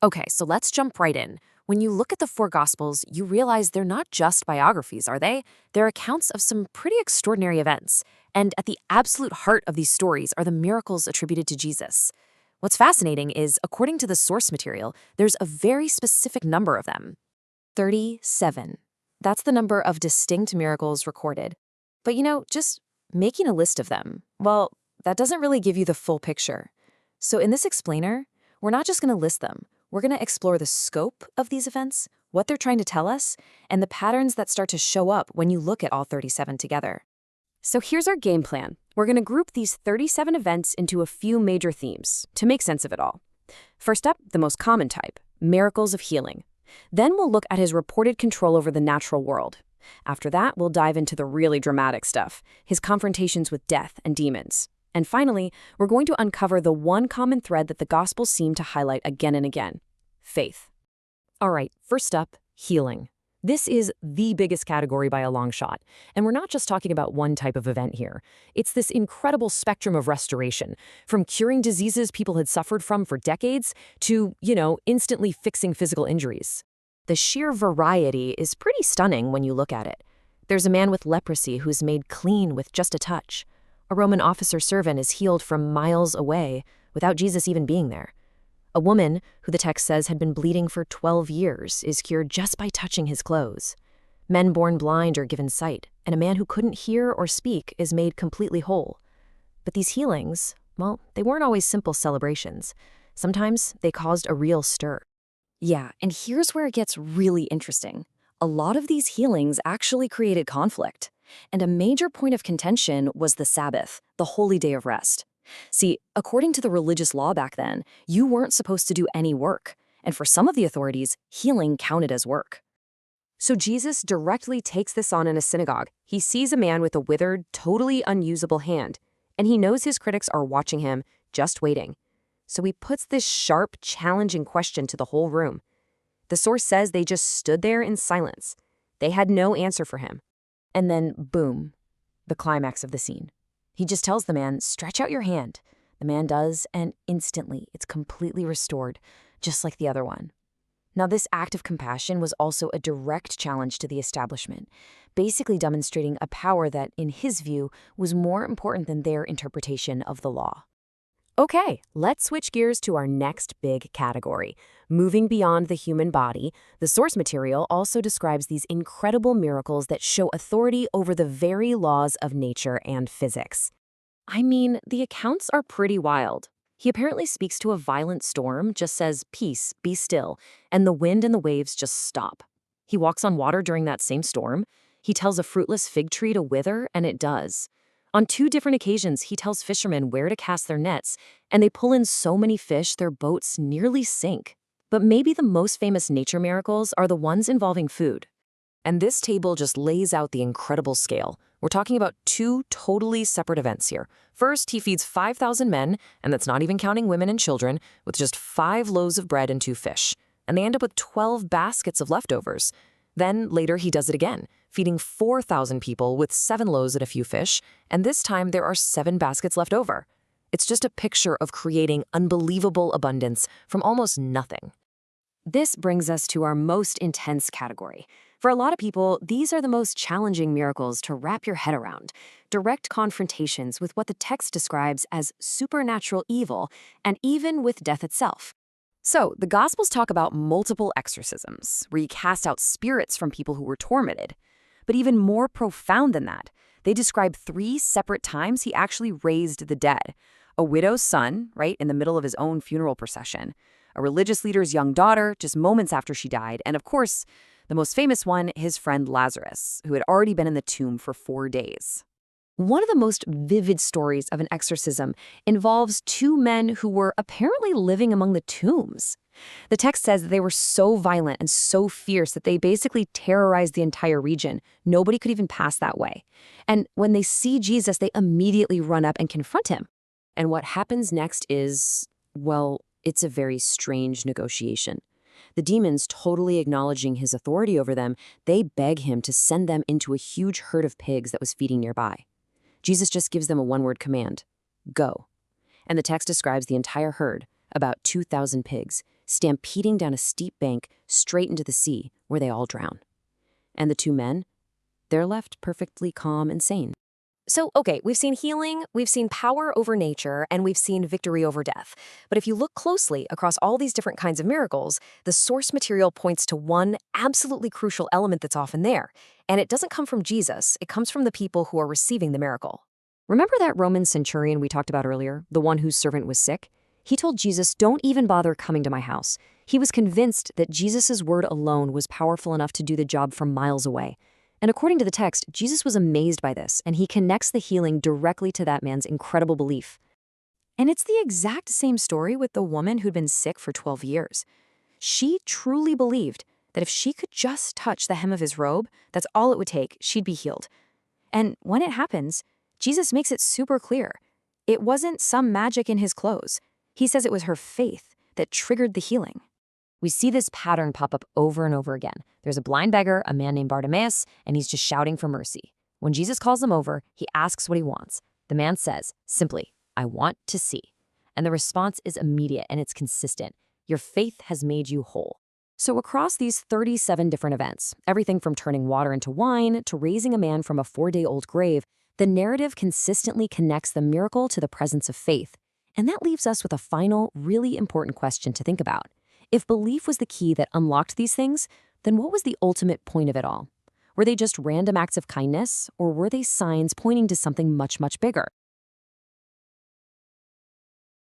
Okay, so let's jump right in. When you look at the four Gospels, you realize they're not just biographies, are they? They're accounts of some pretty extraordinary events. And at the absolute heart of these stories are the miracles attributed to Jesus. What's fascinating is, according to the source material, there's a very specific number of them 37. That's the number of distinct miracles recorded. But just making a list of them, well, that doesn't really give you the full picture. So in this explainer, we're not just going to list them. We're going to explore the scope of these events, what they're trying to tell us, and the patterns that start to show up when you look at all 37 together. So here's our game plan. We're going to group these 37 events into a few major themes to make sense of it all. First up, the most common type, miracles of healing. Then we'll look at his reported control over the natural world. After that, we'll dive into the really dramatic stuff, his confrontations with death and demons. And finally, we're going to uncover the one common thread that the Gospels seem to highlight again and again: faith. All right, first up, healing. This is the biggest category by a long shot. And we're not just talking about one type of event here. It's this incredible spectrum of restoration, from curing diseases people had suffered from for decades to, instantly fixing physical injuries. The sheer variety is pretty stunning when you look at it. There's a man with leprosy who's made clean with just a touch. A Roman officer servant is healed from miles away without Jesus even being there. A woman, who the text says had been bleeding for 12 years, is cured just by touching his clothes. Men born blind are given sight, and a man who couldn't hear or speak is made completely whole. But these healings, well, they weren't always simple celebrations. Sometimes they caused a real stir. Yeah, and here's where it gets really interesting. A lot of these healings actually created conflict. And a major point of contention was the Sabbath, the holy day of rest. See, according to the religious law back then, you weren't supposed to do any work. And for some of the authorities, healing counted as work. So Jesus directly takes this on in a synagogue. He sees a man with a withered, totally unusable hand, and he knows his critics are watching him, just waiting. So he puts this sharp, challenging question to the whole room. The source says they just stood there in silence. They had no answer for him. And then, boom, the climax of the scene. He just tells the man, "Stretch out your hand." The man does, and instantly it's completely restored, just like the other one. Now, this act of compassion was also a direct challenge to the establishment, basically demonstrating a power that, in his view, was more important than their interpretation of the law. Okay, let's switch gears to our next big category. Moving beyond the human body, the source material also describes these incredible miracles that show authority over the very laws of nature and physics. I mean, the accounts are pretty wild. He apparently speaks to a violent storm, just says, "Peace, be still," and the wind and the waves just stop. He walks on water during that same storm. He tells a fruitless fig tree to wither, and it does. On 2 different occasions, he tells fishermen where to cast their nets, and they pull in so many fish their boats nearly sink. But maybe the most famous nature miracles are the ones involving food. And this table just lays out the incredible scale. We're talking about 2 totally separate events here. First, he feeds 5,000 men, and that's not even counting women and children, with just 5 loaves of bread and 2 fish. And they end up with 12 baskets of leftovers. Then later he does it again, feeding 4,000 people with 7 loaves and a few fish, and this time there are 7 baskets left over. It's just a picture of creating unbelievable abundance from almost nothing. This brings us to our most intense category. For a lot of people, these are the most challenging miracles to wrap your head around. Direct confrontations with what the text describes as supernatural evil, and even with death itself. So, the Gospels talk about multiple exorcisms, where he cast out spirits from people who were tormented. But even more profound than that, they describe 3 separate times he actually raised the dead. A widow's son, right, in the middle of his own funeral procession. A religious leader's young daughter, just moments after she died. And of course, the most famous one, his friend Lazarus, who had already been in the tomb for 4 days. One of the most vivid stories of an exorcism involves 2 men who were apparently living among the tombs. The text says that they were so violent and so fierce that they basically terrorized the entire region. Nobody could even pass that way. And when they see Jesus, they immediately run up and confront him. And what happens next is, well, it's a very strange negotiation. The demons, totally acknowledging his authority over them, they beg him to send them into a huge herd of pigs that was feeding nearby. Jesus just gives them a one-word command: go. And the text describes the entire herd, about 2,000 pigs, stampeding down a steep bank straight into the sea, where they all drown. And the two men, they're left perfectly calm and sane. So, okay, we've seen healing, we've seen power over nature, and we've seen victory over death. But if you look closely across all these different kinds of miracles, the source material points to one absolutely crucial element that's often there. And it doesn't come from Jesus, it comes from the people who are receiving the miracle. Remember that Roman centurion we talked about earlier, the one whose servant was sick? He told Jesus, "Don't even bother coming to my house." He was convinced that Jesus' word alone was powerful enough to do the job from miles away. And according to the text, Jesus was amazed by this, and he connects the healing directly to that man's incredible belief. And it's the exact same story with the woman who'd been sick for 12 years. She truly believed that if she could just touch the hem of his robe, that's all it would take, she'd be healed. And when it happens, Jesus makes it super clear. It wasn't some magic in his clothes. He says it was her faith that triggered the healing. We see this pattern pop up over and over again. There's a blind beggar, a man named Bartimaeus, and he's just shouting for mercy. When Jesus calls him over, he asks what he wants. The man says, simply, "I want to see." And the response is immediate and it's consistent. Your faith has made you whole. So across these 37 different events, everything from turning water into wine to raising a man from a 4-day-old grave, the narrative consistently connects the miracle to the presence of faith. And that leaves us with a final, really important question to think about. If belief was the key that unlocked these things, then what was the ultimate point of it all? Were they just random acts of kindness, or were they signs pointing to something much, much bigger?